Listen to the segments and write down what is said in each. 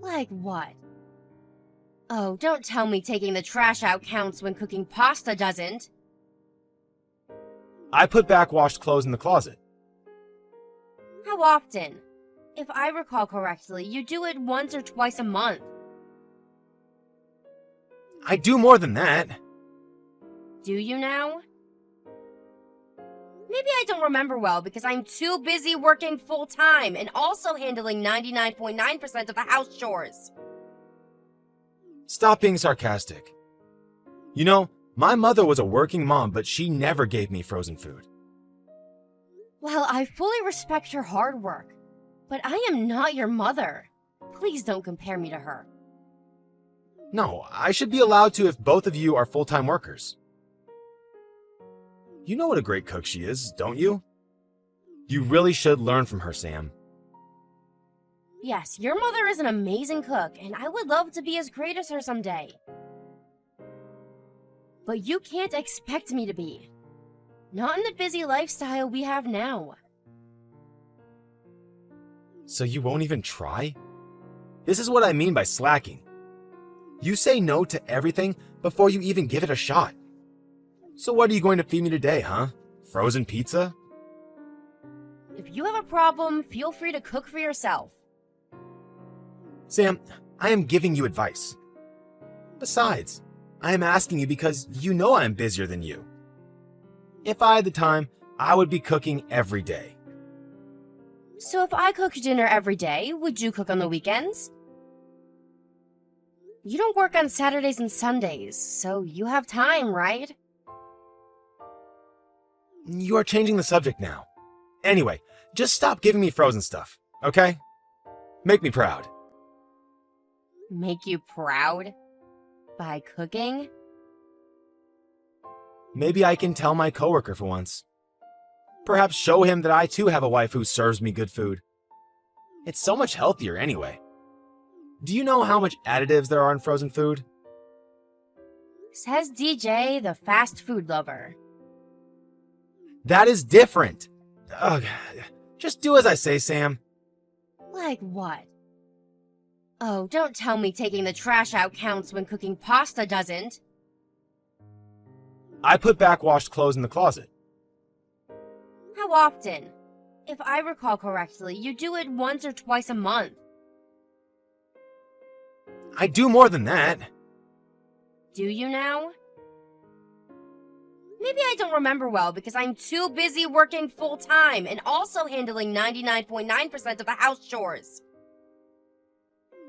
Like what? Oh, don't tell me taking the trash out counts when cooking pasta doesn't. I put back washed clothes in the closet. How often? If I recall correctly, you do it once or twice a month. I do more than that. Do you now? Maybe I don't remember well because I'm too busy working full-time and also handling 99.9% of the house chores. Stop being sarcastic. You know, my mother was a working mom, but she never gave me frozen food. Well, I fully respect your hard work, but I am not your mother. Please don't compare me to her. No, I should be allowed to if both of you are full-time workers. You know what a great cook she is, don't you? You really should learn from her, Sam. Yes, your mother is an amazing cook, and I would love to be as great as her someday. But you can't expect me to be. Not in the busy lifestyle we have now. So you won't even try? This is what I mean by slacking. You say no to everything before you even give it a shot. So what are you going to feed me today, huh? Frozen pizza? If you have a problem, feel free to cook for yourself. Sam, I am giving you advice. Besides, I am asking you because you know I am busier than you. If I had the time, I would be cooking every day. So if I cook dinner every day, would you cook on the weekends? You don't work on Saturdays and Sundays, so you have time, right? You are changing the subject now. Anyway, just stop giving me frozen stuff, okay? Make me proud. Make you proud? By cooking? Maybe I can tell my coworker for once. Perhaps show him that I too have a wife who serves me good food. It's so much healthier anyway. Do you know how much additives there are in frozen food? Says DJ, the fast food lover. That is different. Ugh. Just do as I say, Sam. Like what? Oh, don't tell me taking the trash out counts when cooking pasta doesn't. I put back washed clothes in the closet. How often? If I recall correctly, you do it once or twice a month. I do more than that. Do you now? Maybe I don't remember well because I'm too busy working full-time and also handling 99.9% of the house chores.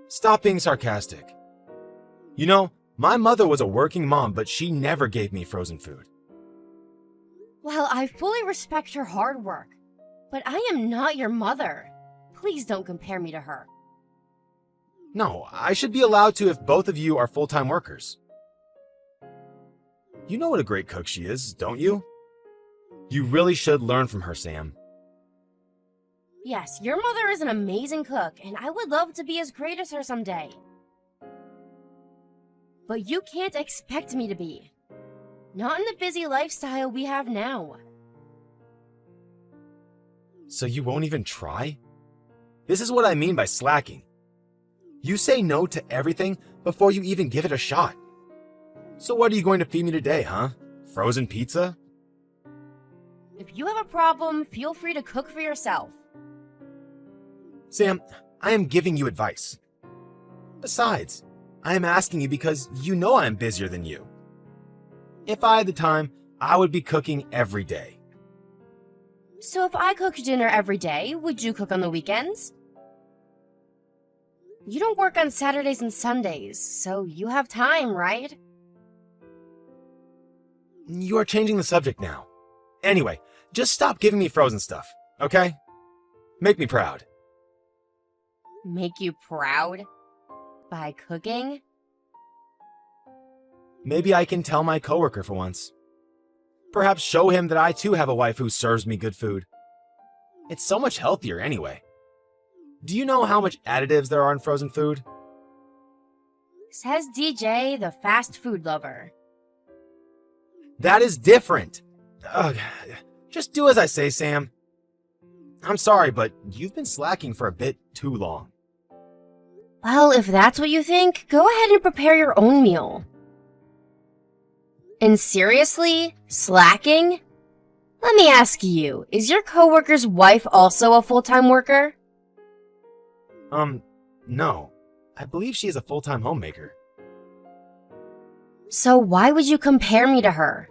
Stop being sarcastic. You know, my mother was a working mom, but she never gave me frozen food. Well, I fully respect your hard work, but I am not your mother. Please don't compare me to her. No, I should be allowed to if both of you are full-time workers. You know what a great cook she is, don't you? You really should learn from her, Sam. Yes, your mother is an amazing cook, and I would love to be as great as her someday. But you can't expect me to be. Not in the busy lifestyle we have now. So you won't even try? This is what I mean by slacking. You say no to everything before you even give it a shot. So what are you going to feed me today, huh? Frozen pizza? If you have a problem, feel free to cook for yourself. Sam, I am giving you advice. Besides, I am asking you because you know I am busier than you. If I had the time, I would be cooking every day. So if I cook dinner every day, would you cook on the weekends? You don't work on Saturdays and Sundays, so you have time, right? You are changing the subject now. Anyway, just stop giving me frozen stuff, okay? Make me proud. Make you proud? By cooking? Maybe I can tell my coworker for once. Perhaps show him that I too have a wife who serves me good food. It's so much healthier anyway. Do you know how much additives there are in frozen food? Says DJ, the fast food lover. That is different. Ugh. Just do as I say, Sam. I'm sorry, but you've been slacking for a bit too long. Well, if that's what you think, go ahead and prepare your own meal. And seriously? Slacking? Let me ask you, is your coworker's wife also a full-time worker? No. I believe she is a full-time homemaker. So why would you compare me to her?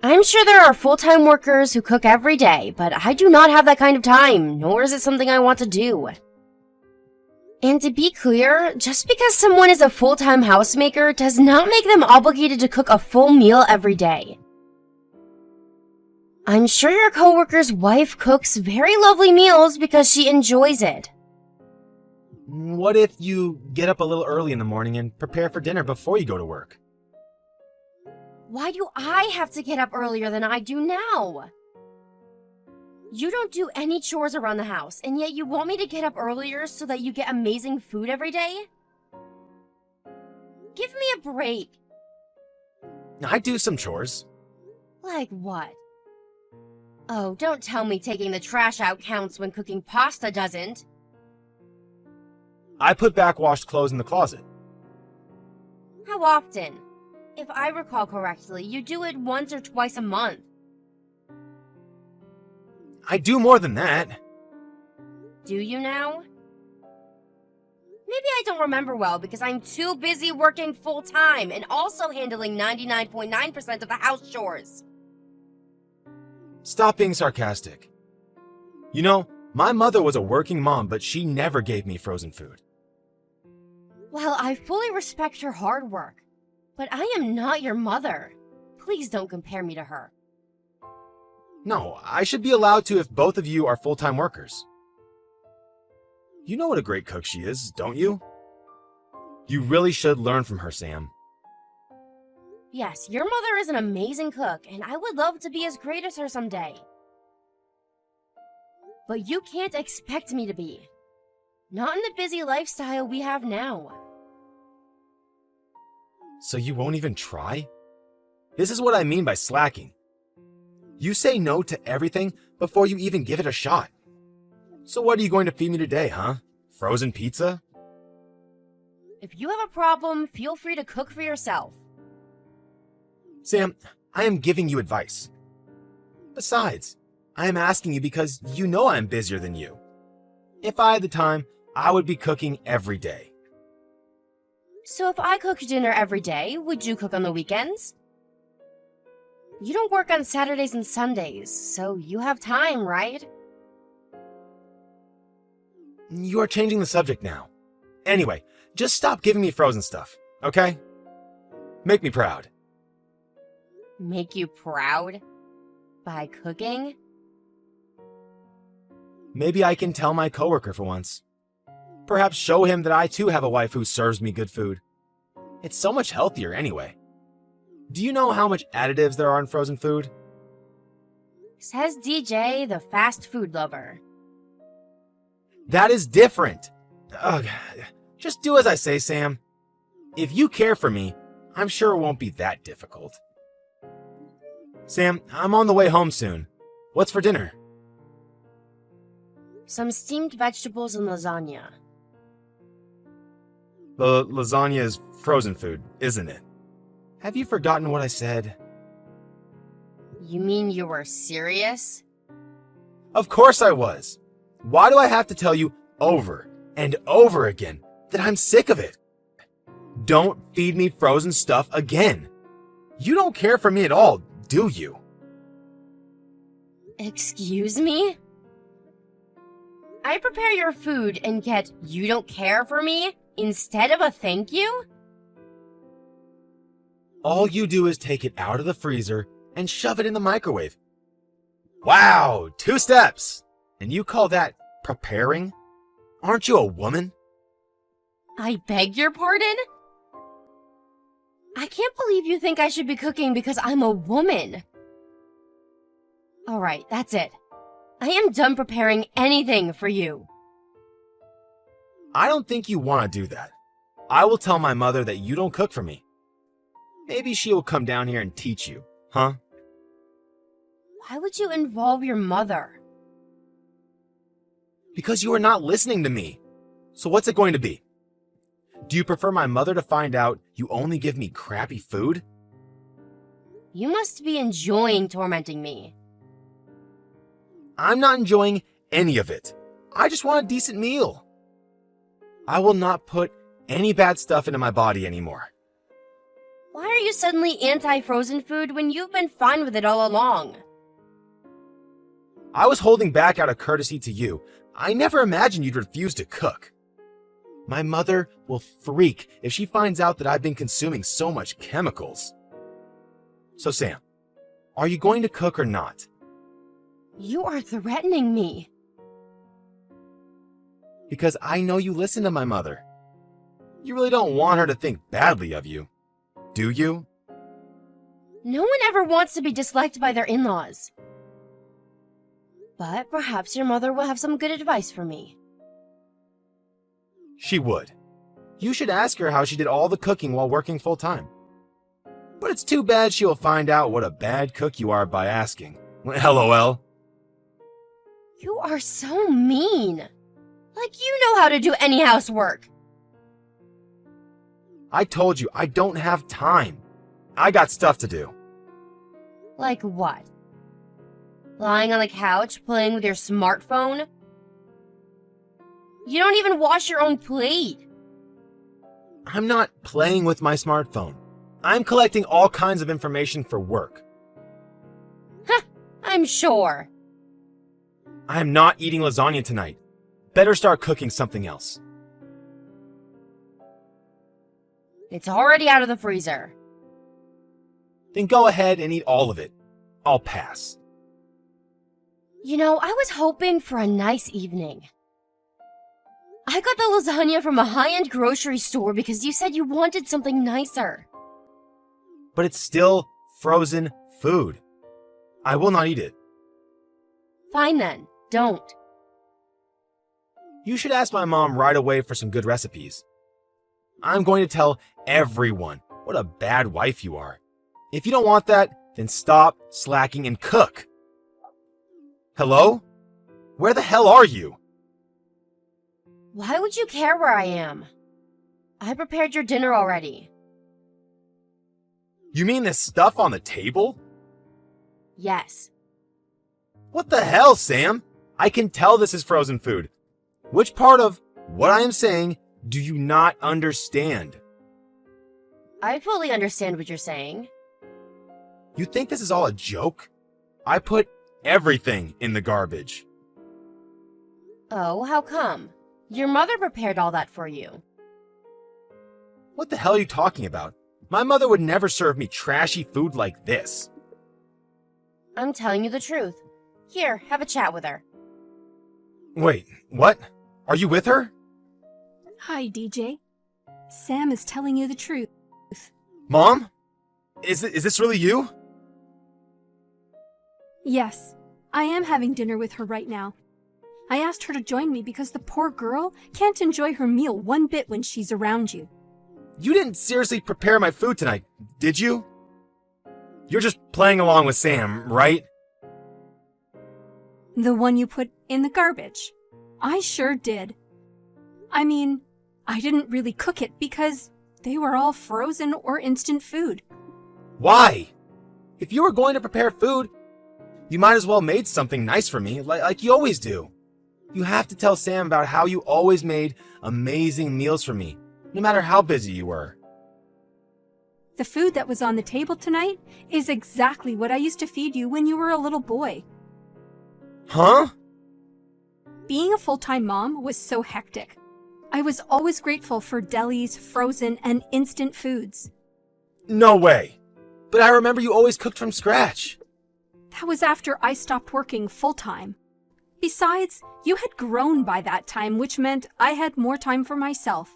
I'm sure there are full-time workers who cook every day, but I do not have that kind of time, nor is it something I want to do. And to be clear, just because someone is a full-time housemaker does not make them obligated to cook a full meal every day. I'm sure your coworker's wife cooks very lovely meals because she enjoys it. What if you get up a little early in the morning and prepare for dinner before you go to work? Why do I have to get up earlier than I do now? You don't do any chores around the house, and yet you want me to get up earlier so that you get amazing food every day? Give me a break. I do some chores. Like what? Oh, don't tell me taking the trash out counts when cooking pasta doesn't. I put back washed clothes in the closet. How often? If I recall correctly, you do it once or twice a month. I do more than that. Do you now? Maybe I don't remember well because I'm too busy working full-time and also handling 99.9% of the house chores. Stop being sarcastic. You know, my mother was a working mom, but she never gave me frozen food. Well, I fully respect her hard work, but I am not your mother. Please don't compare me to her. No, I should be allowed to if both of you are full-time workers. You know what a great cook she is, don't you? You really should learn from her, Sam. Yes, your mother is an amazing cook, and I would love to be as great as her someday. But you can't expect me to be. Not in the busy lifestyle we have now. So you won't even try? This is what I mean by slacking. You say no to everything before you even give it a shot. So what are you going to feed me today, huh? Frozen pizza? If you have a problem, feel free to cook for yourself. Sam, I am giving you advice. Besides, I am asking you because you know I am busier than you. If I had the time, I would be cooking every day. So if I cook dinner every day, would you cook on the weekends? You don't work on Saturdays and Sundays, so you have time, right? You are changing the subject now. Anyway, just stop giving me frozen stuff, okay? Make me proud. Make you proud? By cooking? Maybe I can tell my coworker for once. Perhaps show him that I too have a wife who serves me good food. It's so much healthier anyway. Do you know how much additives there are in frozen food? Says DJ, the fast food lover. That is different. Ugh. Just do as I say, Sam. If you care for me, I'm sure it won't be that difficult. Sam, I'm on the way home soon. What's for dinner? Some steamed vegetables and lasagna. The lasagna is frozen food, isn't it? Have you forgotten what I said? You mean you were serious? Of course I was. Why do I have to tell you over and over again that I'm sick of it? Don't feed me frozen stuff again. You don't care for me at all, do you? Excuse me? I prepare your food and yet you don't care for me instead of a thank you? All you do is take it out of the freezer and shove it in the microwave. Wow, 2 steps! And you call that preparing? Aren't you a woman? I beg your pardon? I can't believe you think I should be cooking because I'm a woman. Alright, that's it. I am done preparing anything for you. I don't think you want to do that. I will tell my mother that you don't cook for me. Maybe she will come down here and teach you, huh? Why would you involve your mother? Because you are not listening to me. So what's it going to be? Do you prefer my mother to find out you only give me crappy food? You must be enjoying tormenting me. I'm not enjoying any of it. I just want a decent meal. I will not put any bad stuff into my body anymore. Why are you suddenly anti-frozen food when you've been fine with it all along? I was holding back out of courtesy to you. I never imagined you'd refuse to cook. My mother will freak if she finds out that I've been consuming so much chemicals. So Sam, are you going to cook or not? You are threatening me. Because I know you listen to my mother. You really don't want her to think badly of you, do you? No one ever wants to be disliked by their in-laws. But perhaps your mother will have some good advice for me. She would. You should ask her how she did all the cooking while working full-time. But it's too bad she will find out what a bad cook you are by asking. LOL. You are so mean. Like you know how to do any housework. I told you, I don't have time. I got stuff to do. Like what? Lying on the couch playing with your smartphone? You don't even wash your own plate. I'm not playing with my smartphone. I'm collecting all kinds of information for work. I'm sure. I'm not eating lasagna tonight. Better start cooking something else. It's already out of the freezer. Then go ahead and eat all of it. I'll pass. You know, I was hoping for a nice evening. I got the lasagna from a high-end grocery store because you said you wanted something nicer. But it's still frozen food. I will not eat it. Fine then, don't. You should ask my mom right away for some good recipes. I'm going to tell everyone what a bad wife you are. If you don't want that, then stop slacking and cook. Hello? Where the hell are you? Why would you care where I am? I prepared your dinner already. You mean this stuff on the table? Yes. What the hell, Sam? I can tell this is frozen food. Which part of what I am saying do you not understand? I fully understand what you're saying. You think this is all a joke? I put everything in the garbage. Oh, how come? Your mother prepared all that for you. What the hell are you talking about? My mother would never serve me trashy food like this. I'm telling you the truth. Here, have a chat with her. Wait, what? Are you with her? Hi, DJ. Sam is telling you the truth. Mom? Is this really you? Yes, I am having dinner with her right now. I asked her to join me because the poor girl can't enjoy her meal one bit when she's around you. You didn't seriously prepare my food tonight, did you? You're just playing along with Sam, right? The one you put in the garbage. I sure did. I mean, I didn't really cook it because they were all frozen or instant food. Why? If you were going to prepare food, you might as well made something nice for me, like you always do. You have to tell Sam about how you always made amazing meals for me, no matter how busy you were. The food that was on the table tonight is exactly what I used to feed you when you were a little boy. Huh? Being a full-time mom was so hectic. I was always grateful for delis, frozen, and instant foods. No way. But I remember you always cooked from scratch. That was after I stopped working full-time. Besides, you had grown by that time, which meant I had more time for myself.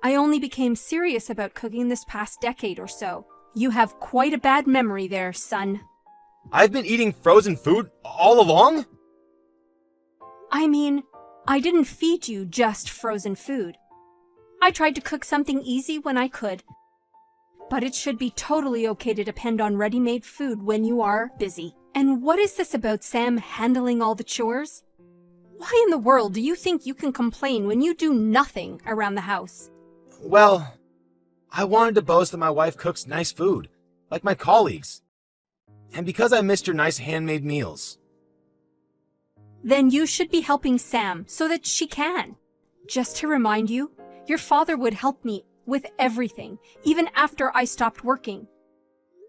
I only became serious about cooking this past decade or so. You have quite a bad memory there, son. I've been eating frozen food all along? I mean, I didn't feed you just frozen food. I tried to cook something easy when I could. But it should be totally okay to depend on ready-made food when you are busy. And what is this about Sam handling all the chores? Why in the world do you think you can complain when you do nothing around the house? Well, I wanted to boast that my wife cooks nice food, like my colleagues. And because I missed your nice handmade meals. Then you should be helping Sam so that she can. Just to remind you, your father would help me with everything, even after I stopped working.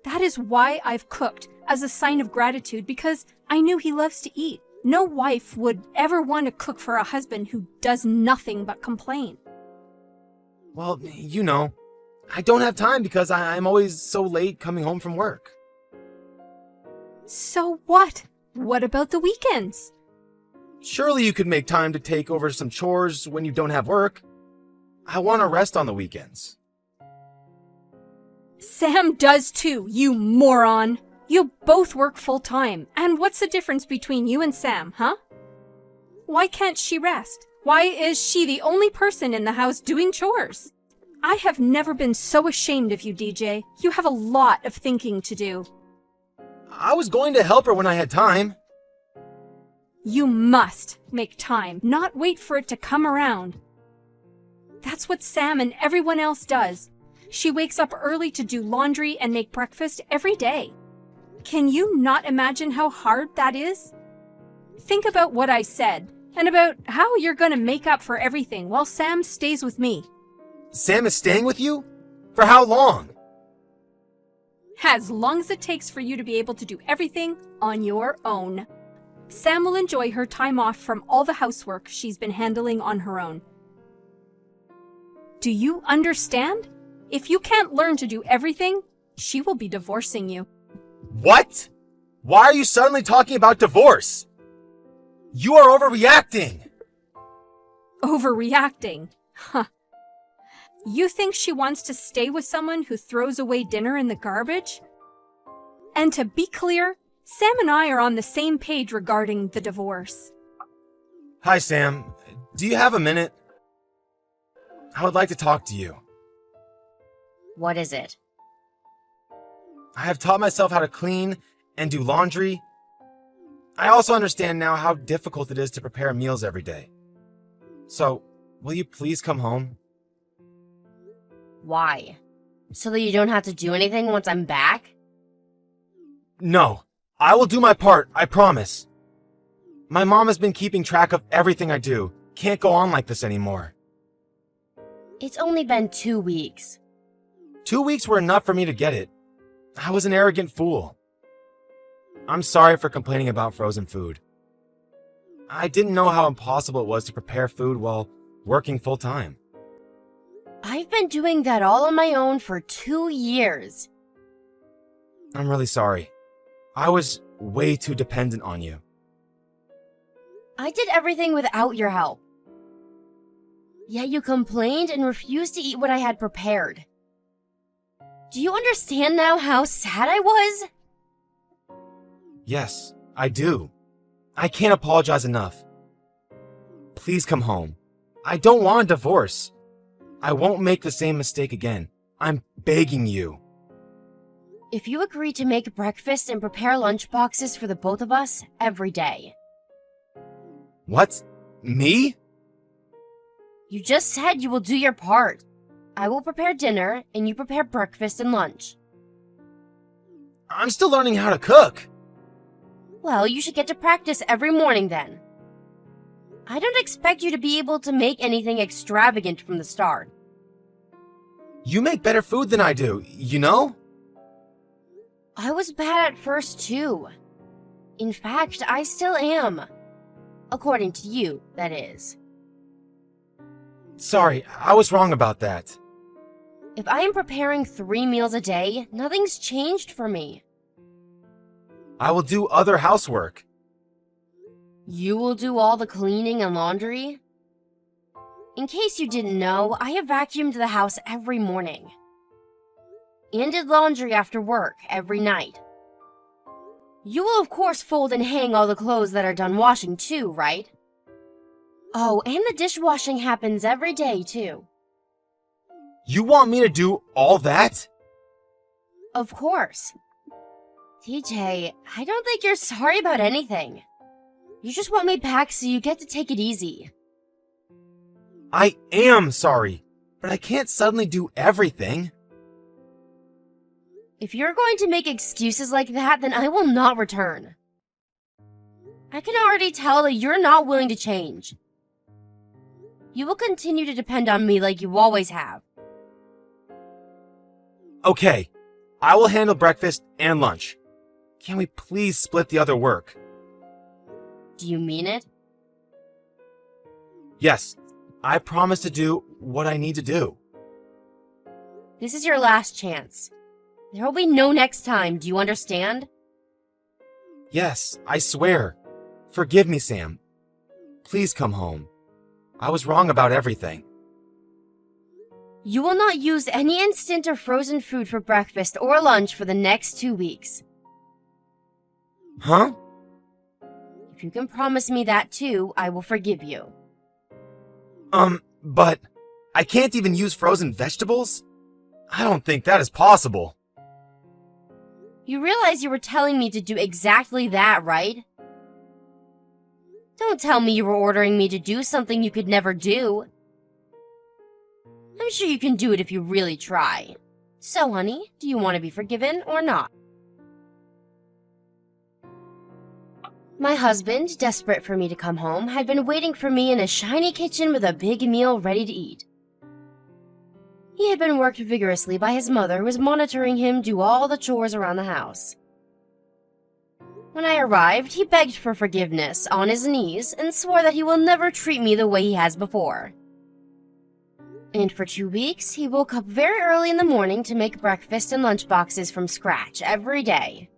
That is why I've cooked, as a sign of gratitude, because I knew he loves to eat. No wife would ever want to cook for a husband who does nothing but complain. Well, you know, I don't have time because I'm always so late coming home from work. So what? What about the weekends? Surely you could make time to take over some chores when you don't have work. I want to rest on the weekends. Sam does too, you moron! You both work full-time, and what's the difference between you and Sam, huh? Why can't she rest? Why is she the only person in the house doing chores? I have never been so ashamed of you, DJ. You have a lot of thinking to do. I was going to help her when I had time. You must make time, not wait for it to come around. That's what Sam and everyone else does. She wakes up early to do laundry and make breakfast every day. Can you not imagine how hard that is? Think about what I said, and about how you're gonna make up for everything while Sam stays with me. Sam is staying with you? For how long? As long as it takes for you to be able to do everything on your own. Sam will enjoy her time off from all the housework she's been handling on her own. Do you understand? If you can't learn to do everything, she will be divorcing you. What? Why are you suddenly talking about divorce? You are overreacting. Overreacting? Huh. You think she wants to stay with someone who throws away dinner in the garbage? And to be clear, Sam and I are on the same page regarding the divorce. Hi, Sam. Do you have a minute? I would like to talk to you. What is it? I have taught myself how to clean and do laundry. I also understand now how difficult it is to prepare meals every day. So, will you please come home? Why? So that you don't have to do anything once I'm back? No, I will do my part, I promise. My mom has been keeping track of everything I do. Can't go on like this anymore. It's only been 2 weeks. 2 weeks were enough for me to get it. I was an arrogant fool. I'm sorry for complaining about frozen food. I didn't know how impossible it was to prepare food while working full-time. I've been doing that all on my own for 2 years. I'm really sorry. I was way too dependent on you. I did everything without your help. Yet you complained and refused to eat what I had prepared. Do you understand now how sad I was? Yes, I do. I can't apologize enough. Please come home. I don't want a divorce. I won't make the same mistake again. I'm begging you. If you agree to make breakfast and prepare lunch boxes for the both of us every day. What? Me? You just said you will do your part. I will prepare dinner and you prepare breakfast and lunch. I'm still learning how to cook. Well, you should get to practice every morning then. I don't expect you to be able to make anything extravagant from the start. You make better food than I do, you know? I was bad at first too. In fact, I still am. According to you, that is. Sorry, I was wrong about that. If I am preparing 3 meals a day, nothing's changed for me. I will do other housework. You will do all the cleaning and laundry? In case you didn't know, I have vacuumed the house every morning. And did laundry after work every night. You will of course fold and hang all the clothes that are done washing too, right? Oh, and the dishwashing happens every day too. You want me to do all that? Of course. TJ, I don't think you're sorry about anything. You just want me back so you get to take it easy. I am sorry, but I can't suddenly do everything. If you're going to make excuses like that, then I will not return. I can already tell that you're not willing to change. You will continue to depend on me like you always have. Okay, I will handle breakfast and lunch. Can we please split the other work? Do you mean it? Yes, I promise to do what I need to do. This is your last chance. There will be no next time, do you understand? Yes, I swear. Forgive me, Sam. Please come home. I was wrong about everything. You will not use any instant or frozen food for breakfast or lunch for the next 2 weeks. Huh? If you can promise me that too, I will forgive you. But I can't even use frozen vegetables? I don't think that is possible. You realize you were telling me to do exactly that, right? Don't tell me you were ordering me to do something you could never do. I'm sure you can do it if you really try. So, honey, do you want to be forgiven or not? My husband, desperate for me to come home, had been waiting for me in a shiny kitchen with a big meal ready to eat. He had been worked vigorously by his mother, who was monitoring him do all the chores around the house. When I arrived, he begged for forgiveness on his knees and swore that he will never treat me the way he has before. And for 2 weeks, he woke up very early in the morning to make breakfast and lunch boxes from scratch every day.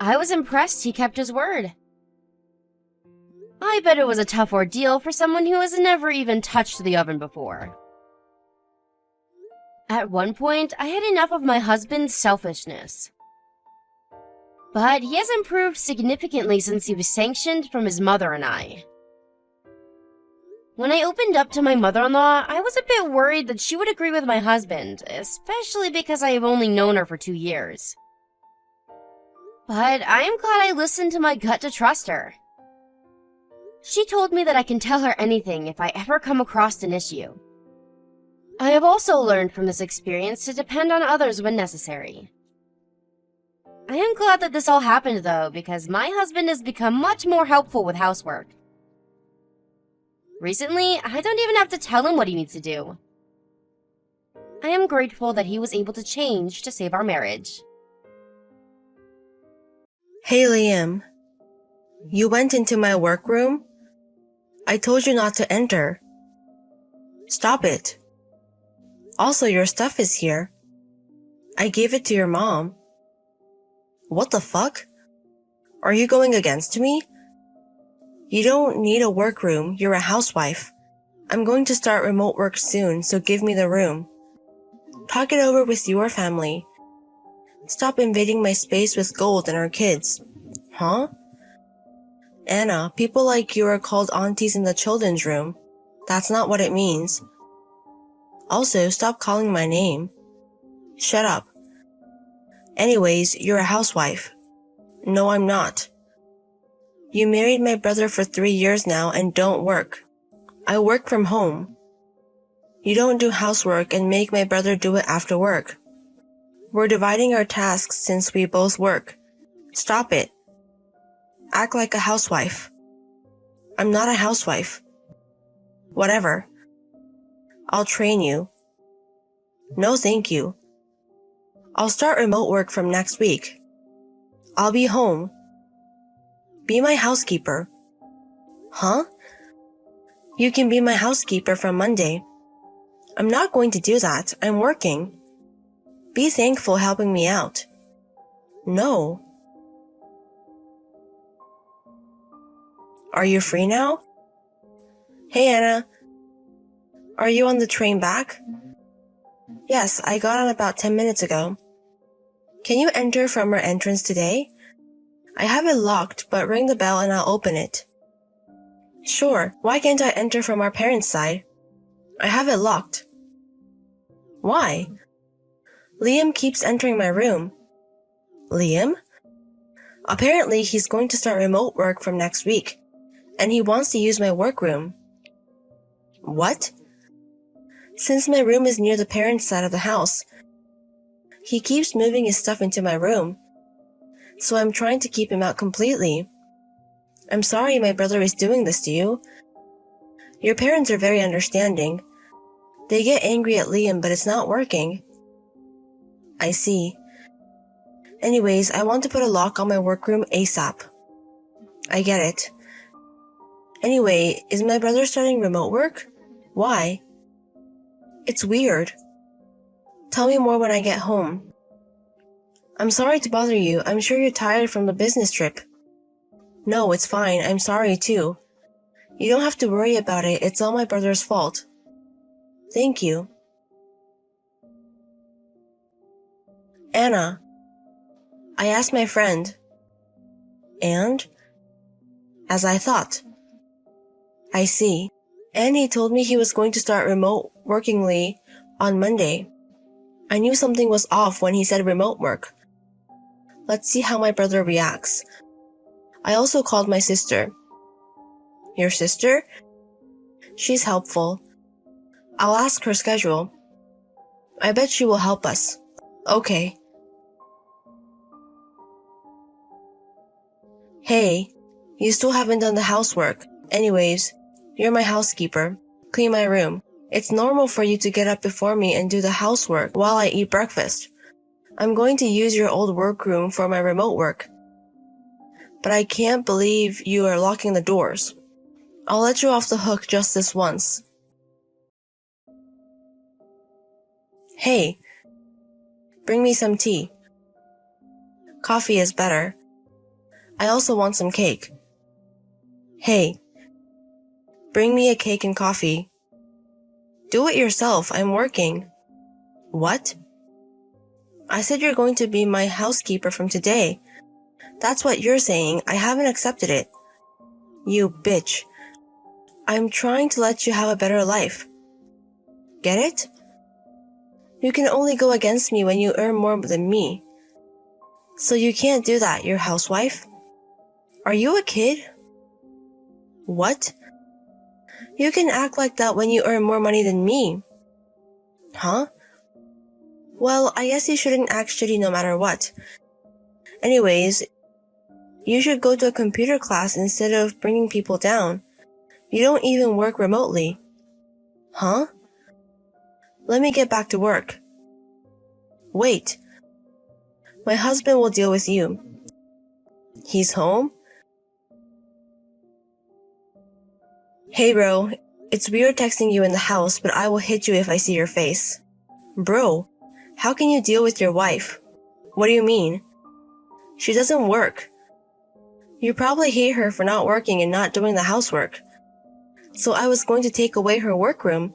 I was impressed he kept his word. I bet it was a tough ordeal for someone who has never even touched the oven before. At one point, I had enough of my husband's selfishness. But he has improved significantly since he was sanctioned from his mother and I. When I opened up to my mother-in-law, I was a bit worried that she would agree with my husband, especially because I have only known her for 2 years. But I am glad I listened to my gut to trust her. She told me that I can tell her anything if I ever come across an issue. I have also learned from this experience to depend on others when necessary. I am glad that this all happened though, because my husband has become much more helpful with housework. Recently, I don't even have to tell him what he needs to do. I am grateful that he was able to change to save our marriage. Hey Liam, you went into my workroom? I told you not to enter. Stop it. Also, your stuff is here. I gave it to your mom. What the fuck? Are you going against me? You don't need a workroom, you're a housewife. I'm going to start remote work soon, so give me the room. Talk it over with your family. Stop invading my space with gold and our kids. Huh? Anna, people like you are called aunties in the children's room. That's not what it means. Also, stop calling my name. Shut up. Anyways, you're a housewife. No, I'm not. You married my brother for 3 years now and don't work. I work from home. You don't do housework and make my brother do it after work. We're dividing our tasks since we both work. Stop it. Act like a housewife. I'm not a housewife. Whatever. I'll train you. No, thank you. I'll start remote work from next week. I'll be home. Be my housekeeper. Huh? You can be my housekeeper from Monday. I'm not going to do that. I'm working. Be thankful helping me out. No. Are you free now? Hey Anna. Are you on the train back? Yes, I got on about 10 minutes ago. Can you enter from our entrance today? I have it locked, but ring the bell and I'll open it. Sure, why can't I enter from our parents' side? I have it locked. Why? Liam keeps entering my room. Liam? Apparently, he's going to start remote work from next week, and he wants to use my workroom. What? Since my room is near the parents' side of the house, he keeps moving his stuff into my room, so I'm trying to keep him out completely. I'm sorry my brother is doing this to you. Your parents are very understanding. They get angry at Liam, but it's not working. I see. Anyways, I want to put a lock on my workroom ASAP. I get it. Anyway, is my brother starting remote work? Why? It's weird. Tell me more when I get home. I'm sorry to bother you. I'm sure you're tired from the business trip. No, it's fine. I'm sorry too. You don't have to worry about it. It's all my brother's fault. Thank you. Anna. I asked my friend. And? As I thought. I see. And he told me he was going to start remote workingly on Monday. I knew something was off when he said remote work. Let's see how my brother reacts. I also called my sister. Your sister? She's helpful. I'll ask her schedule. I bet she will help us. Okay. Hey, you still haven't done the housework. Anyways, you're my housekeeper. Clean my room. It's normal for you to get up before me and do the housework while I eat breakfast. I'm going to use your old workroom for my remote work. But I can't believe you are locking the doors. I'll let you off the hook just this once. Hey, bring me some tea. Coffee is better. I also want some cake. Hey, bring me a cake and coffee. Do it yourself. I'm working. What? I said you're going to be my housekeeper from today. That's what you're saying. I haven't accepted it. You bitch. I'm trying to let you have a better life. Get it? You can only go against me when you earn more than me. So you can't do that, you're housewife. Are you a kid? What? You can act like that when you earn more money than me. Huh? Well, I guess you shouldn't act shitty no matter what. Anyways, you should go to a computer class instead of bringing people down. You don't even work remotely. Huh? Let me get back to work. Wait. My husband will deal with you. He's home? Hey bro, it's weird texting you in the house, but I will hit you if I see your face. Bro, how can you deal with your wife? What do you mean? She doesn't work. You probably hate her for not working and not doing the housework. So I was going to take away her workroom.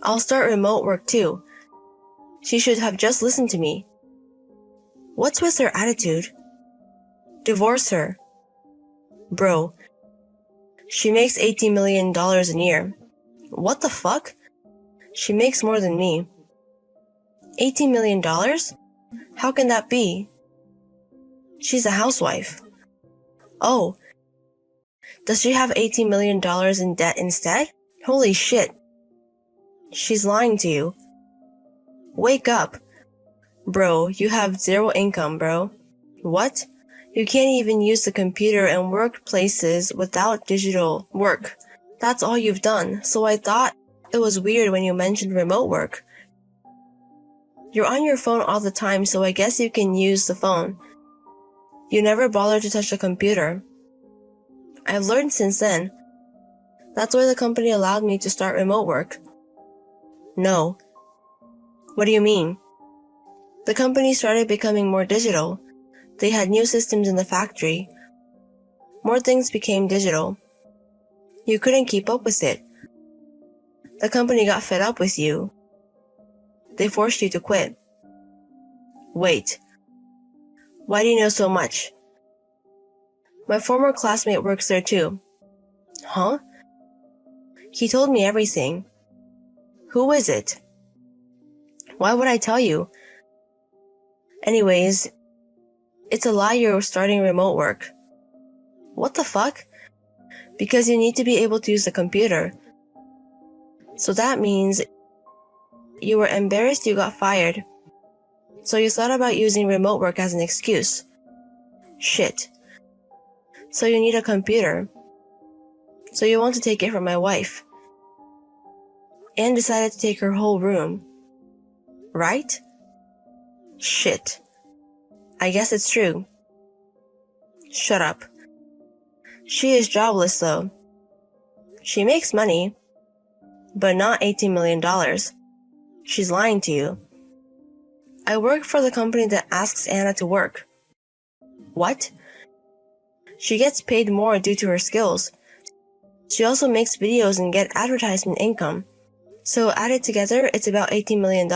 I'll start remote work too. She should have just listened to me. What's with her attitude? Divorce her. Bro, she makes $18 million a year. What the fuck? She makes more than me. $18 million? How can that be? She's a housewife. Oh. Does she have $18 million in debt instead? Holy shit. She's lying to you. Wake up. Bro, you have zero income, bro. What? You can't even use the computer and workplaces without digital work. That's all you've done, so I thought it was weird when you mentioned remote work. You're on your phone all the time, so I guess you can use the phone. You never bother to touch the computer. I've learned since then. That's why the company allowed me to start remote work. No. What do you mean? The company started becoming more digital. They had new systems in the factory. More things became digital. You couldn't keep up with it. The company got fed up with you. They forced you to quit. Wait. Why do you know so much? My former classmate works there too. Huh? He told me everything. Who is it? Why would I tell you? Anyways, It's a lie you're starting remote work. What the fuck? Because you need to be able to use the computer. So that means you were embarrassed you got fired. So you thought about using remote work as an excuse. Shit. So you need a computer. So you want to take it from my wife. And decided to take her whole room. Right? Shit. I guess it's true. Shut up. She is jobless though. She makes money, but not $18 million. She's lying to you. I work for the company that asks Anna to work. What? She gets paid more due to her skills. She also makes videos and gets advertisement income. So added together, it's about $18 million.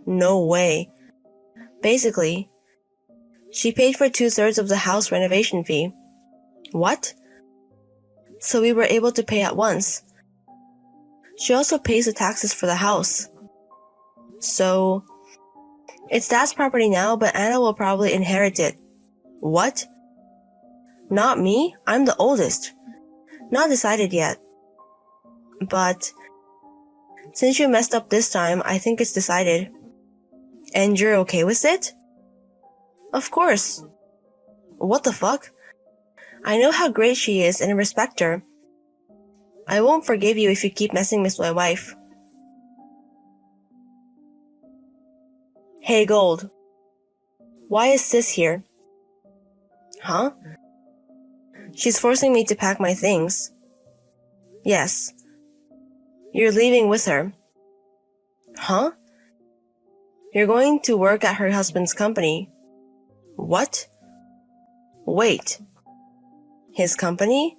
No way. Basically, she paid for 2/3 of the house renovation fee. What? So we were able to pay at once. She also pays the taxes for the house. So, it's Dad's property now, but Anna will probably inherit it. What? Not me? I'm the oldest. Not decided yet. But, since you messed up this time, I think it's decided. And you're okay with it? Of course. What the fuck? I know how great she is and respect her. I won't forgive you if you keep messing with my wife. Hey Gold. Why is Sis here? Huh? She's forcing me to pack my things. Yes. You're leaving with her. Huh? You're going to work at her husband's company. What? Wait. His company?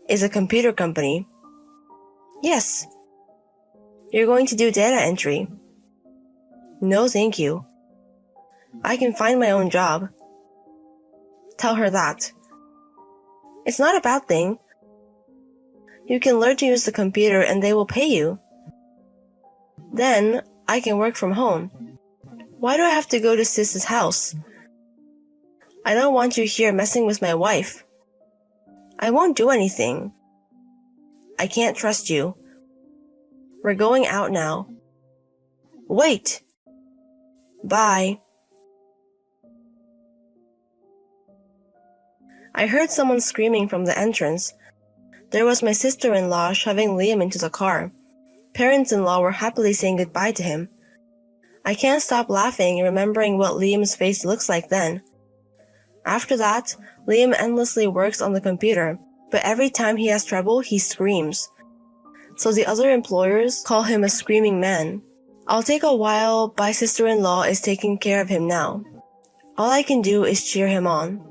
Is a computer company. Yes. You're going to do data entry. No, thank you. I can find my own job. Tell her that. It's not a bad thing. You can learn to use the computer and they will pay you. Then, I can work from home. Why do I have to go to Sis's house? I don't want you here messing with my wife. I won't do anything. I can't trust you. We're going out now. Wait. Bye. I heard someone screaming from the entrance. There was my sister-in-law shoving Liam into the car. Parents-in-law were happily saying goodbye to him. I can't stop laughing and remembering what Liam's face looks like then. After that, Liam endlessly works on the computer, but every time he has trouble, he screams. So the other employers call him a screaming man. I'll take a while, my sister-in-law is taking care of him now. All I can do is cheer him on.